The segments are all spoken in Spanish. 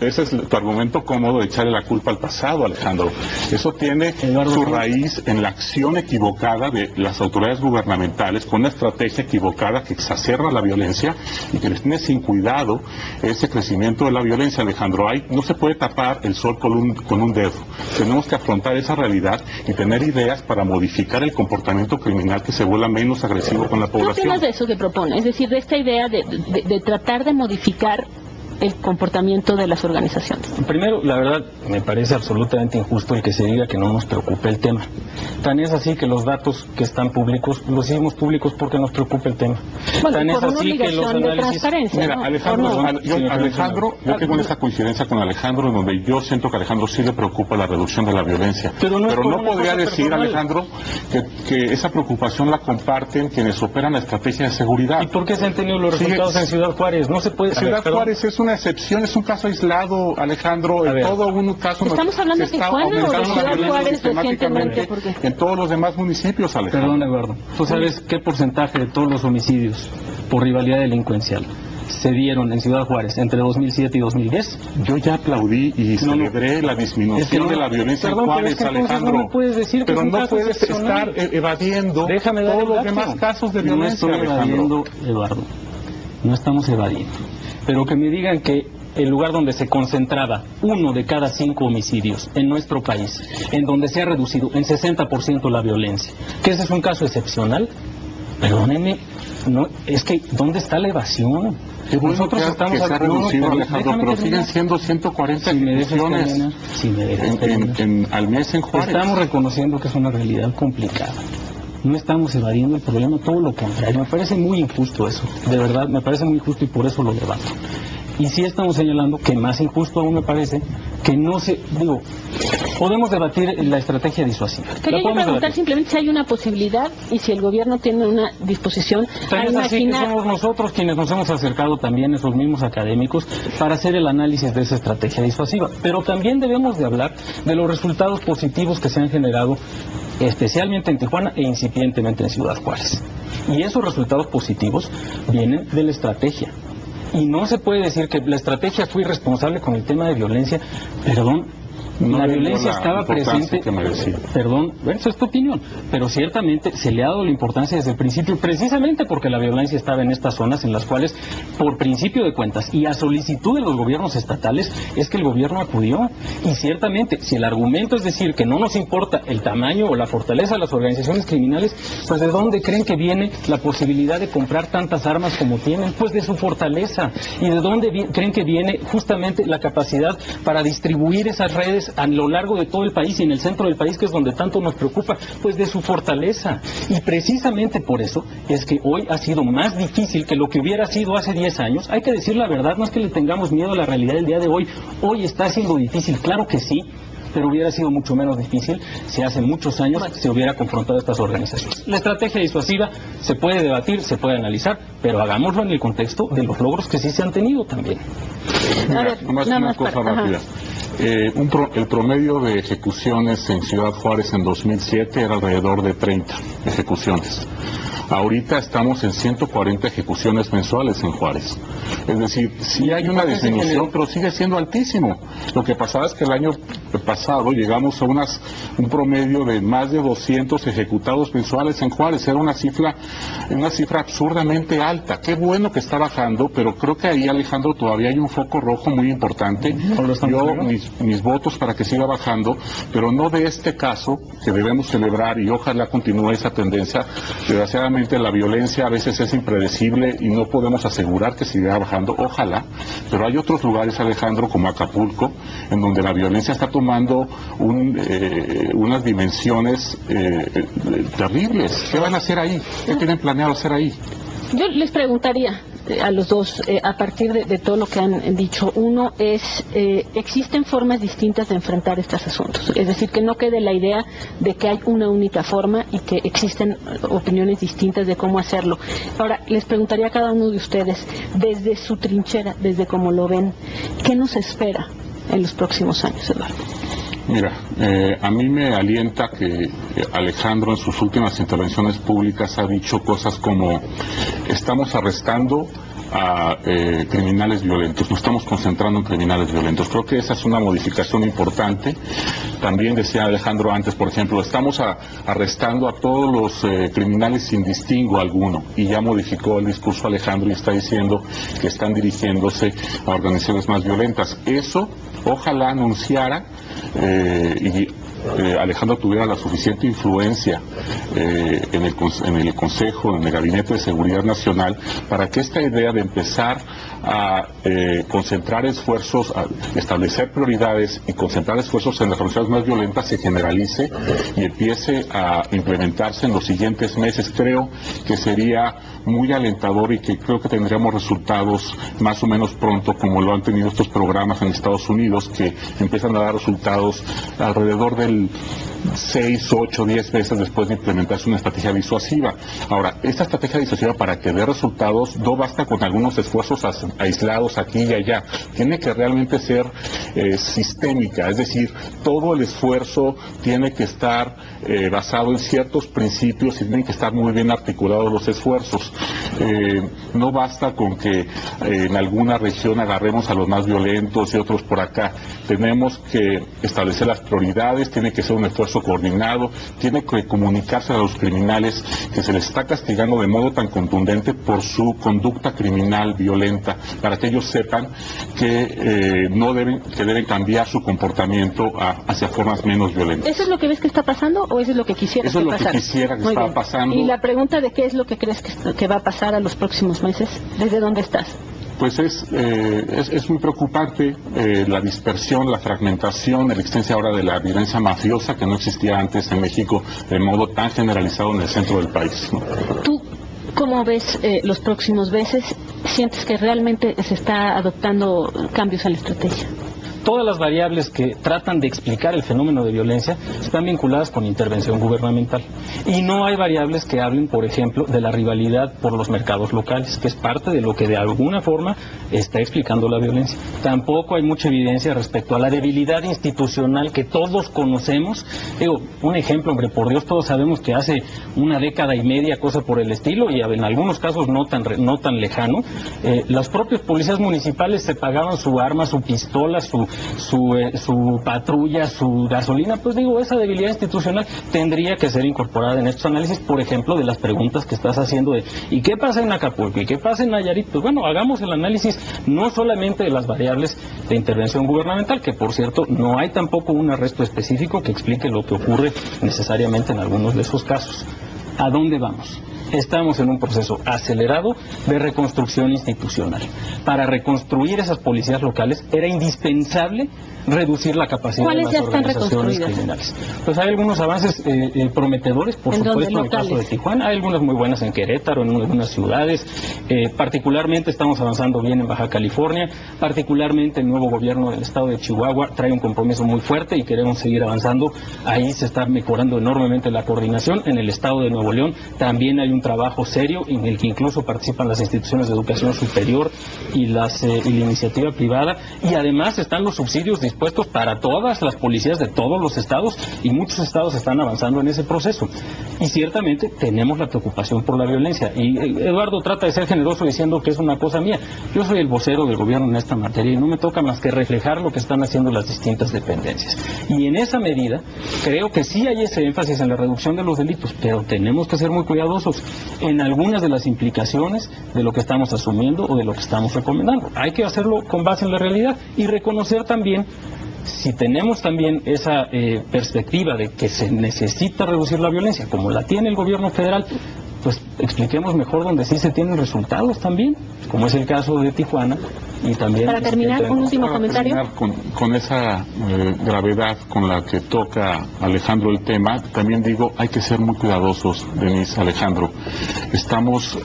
ese es tu argumento cómodo de echarle la culpa al pasado, Alejandro. Eso tiene su raíz en la acción equivocada de las autoridades gubernamentales, con una estrategia equivocada que exacerba la violencia y que les tiene sin cuidado ese crecimiento de la violencia, Alejandro. No se puede tapar el sol con un dedo. Tenemos que afrontar esa realidad y tener ideas para modificar el comportamiento criminal que se vuelva menos agresivo con la población. ¿Qué opinas de eso que propone? Es decir, de esta idea de tratar de modificar el comportamiento de las organizaciones. Primero, la verdad, me parece absolutamente injusto el que se diga que no nos preocupe el tema. Tan es así que los datos que están públicos, los hicimos públicos porque nos preocupa el tema. Bueno, Tan es por una así que los obligación de análisis... transparencia, Mira, ¿no? Alejandro, yo tengo esta coincidencia con Alejandro, en donde yo siento que a Alejandro sí le preocupa la reducción de la violencia. Pero no podría decir, personal, Alejandro, que esa preocupación la comparten quienes operan la estrategia de seguridad. ¿Y por qué se han tenido los resultados en Ciudad Juárez? No se puede... Ciudad Juárez es una excepción, es un caso aislado, Alejandro, todo un caso... ¿Estamos hablando de Tijuana o de Ciudad Juárez recientemente? En todos los demás municipios, Alejandro. Perdón, Eduardo, ¿tú sabes qué porcentaje de todos los homicidios por rivalidad delincuencial se dieron en Ciudad Juárez entre 2007 y 2010? Yo ya aplaudí y celebré la disminución de la violencia en Juárez, Alejandro. No puedes decir que pero no puedes estar evadiendo todos los demás casos de violencia, Alejandro. Eduardo, no estamos evadiendo. Pero que me digan que el lugar donde se concentraba 1 de cada 5 homicidios en nuestro país, en donde se ha reducido en 60% la violencia, que ese es un caso excepcional, perdónenme, no, es que ¿dónde está la evasión? Nosotros estamos se ha reducido, Alejandro, pero siguen siendo 140 ejecuciones al mes en Juárez. Estamos reconociendo que es una realidad complicada. No estamos evadiendo el problema, todo lo contrario. Me parece muy injusto eso, de verdad, me parece muy injusto y por eso lo debato. Y sí estamos señalando que más injusto aún me parece que no se... Digo, podemos debatir la estrategia disuasiva. Quería yo preguntar simplemente si hay una posibilidad y si el gobierno tiene una disposición a imaginar... Así que somos nosotros quienes nos hemos acercado también, esos mismos académicos, para hacer el análisis de esa estrategia disuasiva. Pero también debemos de hablar de los resultados positivos que se han generado especialmente en Tijuana e incipientemente en Ciudad Juárez. Y esos resultados positivos vienen de la estrategia. Y no se puede decir que la estrategia fue irresponsable con el tema de violencia. Perdón, la violencia estaba presente. Perdón, bueno, esa es tu opinión. Pero ciertamente se le ha dado la importancia desde el principio, precisamente porque la violencia estaba en estas zonas en las cuales, por principio de cuentas y a solicitud de los gobiernos estatales, es que el gobierno acudió. Y ciertamente, si el argumento es decir que no nos importa el tamaño o la fortaleza de las organizaciones criminales, pues ¿de dónde creen que viene la posibilidad de comprar tantas armas como tienen? Pues de su fortaleza. ¿Y de dónde creen que viene justamente la capacidad para distribuir esas redes a lo largo de todo el país y en el centro del país, que es donde tanto nos preocupa? Pues de su fortaleza. Y precisamente por eso es que hoy ha sido más difícil que lo que hubiera sido hace 10 años. Hay que decir la verdad, no es que le tengamos miedo a la realidad del día de hoy. Hoy está siendo difícil, claro que sí, pero hubiera sido mucho menos difícil si hace muchos años se hubiera confrontado a estas organizaciones. La estrategia disuasiva se puede debatir, se puede analizar, pero hagámoslo en el contexto de los logros que sí se han tenido también. Mira, nomás una cosa rápida. El promedio de ejecuciones en Ciudad Juárez en 2007 era alrededor de 30 ejecuciones. Ahorita estamos en 140 ejecuciones mensuales en Juárez. Es decir, sí hay una disminución, pero sigue siendo altísimo. Lo que pasaba es que el año pasado llegamos a un promedio de más de 200 ejecutados mensuales en Juárez. Era una cifra absurdamente alta. Qué bueno que está bajando, pero creo que ahí, Alejandro, todavía hay un foco rojo muy importante. Yo, mis votos para que siga bajando, pero no de este caso, que debemos celebrar y ojalá continúe esa tendencia. Desgraciadamente la violencia a veces es impredecible y no podemos asegurar que siga bajando, ojalá, pero hay otros lugares, Alejandro, como Acapulco, en donde la violencia está tomando unas dimensiones terribles. ¿Qué van a hacer ahí? ¿Qué tienen planeado hacer ahí? Yo les preguntaría a los dos, a partir de todo lo que han dicho. Uno es, existen formas distintas de enfrentar estos asuntos, es decir, que no quede la idea de que hay una única forma y que existen opiniones distintas de cómo hacerlo. Ahora, les preguntaría a cada uno de ustedes, desde su trinchera, desde cómo lo ven, ¿qué nos espera en los próximos años, Eduardo? Mira, a mí me alienta que Alejandro en sus últimas intervenciones públicas ha dicho cosas como: estamos arrestando a criminales violentos, nos estamos concentrando en criminales violentos. Creo que esa es una modificación importante. También decía Alejandro antes, por ejemplo, estamos arrestando a todos los criminales sin distingo alguno, y ya modificó el discurso Alejandro y está diciendo que están dirigiéndose a organizaciones más violentas. Eso ojalá anunciara y Alejandro tuviera la suficiente influencia en el Consejo, en el Gabinete de Seguridad Nacional, para que esta idea de empezar a concentrar esfuerzos, a establecer prioridades y concentrar esfuerzos en las organizaciones más violentas se generalice y empiece a implementarse en los siguientes meses. Creo que sería muy alentador y que creo que tendríamos resultados más o menos pronto, como lo han tenido estos programas en Estados Unidos, que empiezan a dar resultados alrededor del 6, 8, 10 veces después de implementarse una estrategia disuasiva. Ahora, esta estrategia disuasiva, para que dé resultados, no basta con algunos esfuerzos aislados aquí y allá. Tiene que realmente ser sistémica, es decir, todo el esfuerzo tiene que estar basado en ciertos principios y tienen que estar muy bien articulados los esfuerzos. No basta con que en alguna región agarremos a los más violentos y otros por acá. Tenemos que establecer las prioridades, tiene que ser un esfuerzo coordinado, tiene que comunicarse a los criminales que se les está castigando de modo tan contundente por su conducta criminal violenta, para que ellos sepan que deben cambiar su comportamiento hacia formas menos violentas. ¿Eso es lo que ves que está pasando o eso es lo que quisieras que pasara? Eso es lo que quisiera que estaba pasando. Y la pregunta de qué es lo que crees que va a pasar a los próximos meses, ¿desde dónde estás? Pues es muy preocupante la dispersión, la fragmentación, la existencia ahora de la violencia mafiosa que no existía antes en México de modo tan generalizado en el centro del país, ¿no? ¿Tú cómo ves los próximos meses? ¿Sientes que realmente se está adoptando cambios en la estrategia? Todas las variables que tratan de explicar el fenómeno de violencia están vinculadas con intervención gubernamental. Y no hay variables que hablen, por ejemplo, de la rivalidad por los mercados locales, que es parte de lo que de alguna forma está explicando la violencia. Tampoco hay mucha evidencia respecto a la debilidad institucional que todos conocemos. Digo, un ejemplo, hombre, por Dios, todos sabemos que hace una década y media, cosa por el estilo, y en algunos casos no tan lejano, los propios policías municipales se pagaban su arma, su pistola, su patrulla, su gasolina. Pues digo, esa debilidad institucional tendría que ser incorporada en estos análisis, por ejemplo, de las preguntas que estás haciendo de ¿y qué pasa en Acapulco? ¿Y qué pasa en Nayarit? Pues bueno, hagamos el análisis no solamente de las variables de intervención gubernamental, que por cierto no hay tampoco un arresto específico que explique lo que ocurre necesariamente en algunos de esos casos. ¿A dónde vamos? Estamos en un proceso acelerado de reconstrucción institucional. Para reconstruir esas policías locales era indispensable reducir la capacidad de las organizaciones criminales. Pues hay algunos avances prometedores, por supuesto, en el caso de Tijuana, hay algunas muy buenas en Querétaro, en algunas ciudades, particularmente estamos avanzando bien en Baja California, particularmente el nuevo gobierno del estado de Chihuahua trae un compromiso muy fuerte y queremos seguir avanzando. Ahí se está mejorando enormemente la coordinación. En el estado de Nuevo León también hay un trabajo serio en el que incluso participan las instituciones de educación superior y la iniciativa privada, y además están los subsidios dispuestos para todas las policías de todos los estados, y muchos estados están avanzando en ese proceso. Y ciertamente tenemos la preocupación por la violencia, y Eduardo trata de ser generoso diciendo que es una cosa mía. Yo soy el vocero del gobierno en esta materia y no me toca más que reflejar lo que están haciendo las distintas dependencias. Y en esa medida creo que sí hay ese énfasis en la reducción de los delitos, pero tenemos que ser muy cuidadosos en algunas de las implicaciones de lo que estamos asumiendo o de lo que estamos recomendando. Hay que hacerlo con base en la realidad y reconocer también, si tenemos también esa perspectiva de que se necesita reducir la violencia, como la tiene el gobierno federal, pues expliquemos mejor donde sí se tienen resultados también, como es el caso de Tijuana. Y también, para terminar, un último comentario. Con esa gravedad con la que toca Alejandro el tema, también digo, hay que ser muy cuidadosos, Denise, Alejandro. Estamos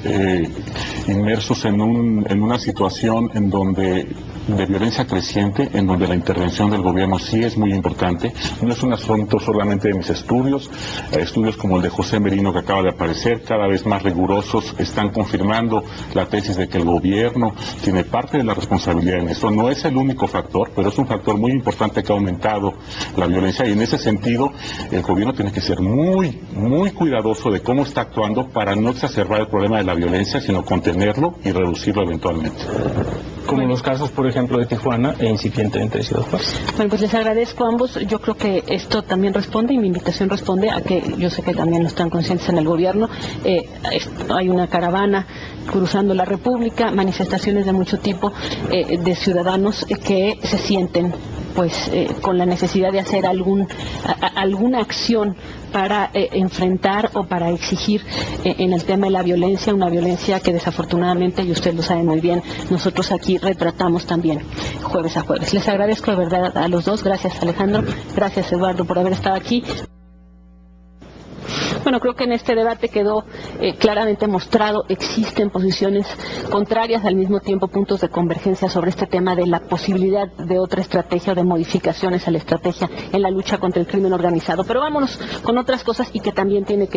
inmersos en una situación en donde de violencia creciente en donde la intervención del gobierno sí es muy importante. No es un asunto solamente de mis estudios, estudios como el de José Merino que acaba de aparecer, cada vez más rigurosos, están confirmando la tesis de que el gobierno tiene parte de la responsabilidad en esto. No es el único factor, pero es un factor muy importante que ha aumentado la violencia, y en ese sentido el gobierno tiene que ser muy cuidadoso de cómo está actuando para no exacerbar el problema de la violencia, sino contenerlo y reducirlo eventualmente. Como los casos, por ejemplo, de Tijuana e incipientemente de Ciudad Juárez. Bueno, pues les agradezco a ambos. Yo creo que esto también responde, y mi invitación responde a que yo sé que también están conscientes en el gobierno. Hay una caravana cruzando la República, manifestaciones de mucho tipo de ciudadanos que se sienten con la necesidad de hacer alguna acción para enfrentar o para exigir en el tema de la violencia, una violencia que desafortunadamente, y usted lo sabe muy bien, nosotros aquí retratamos también jueves a jueves. Les agradezco de verdad a los dos. Gracias, Alejandro. Gracias, Eduardo, por haber estado aquí. Bueno, creo que en este debate quedó claramente mostrado, existen posiciones contrarias, al mismo tiempo puntos de convergencia sobre este tema de la posibilidad de otra estrategia o de modificaciones a la estrategia en la lucha contra el crimen organizado. Pero vámonos con otras cosas y que también tiene que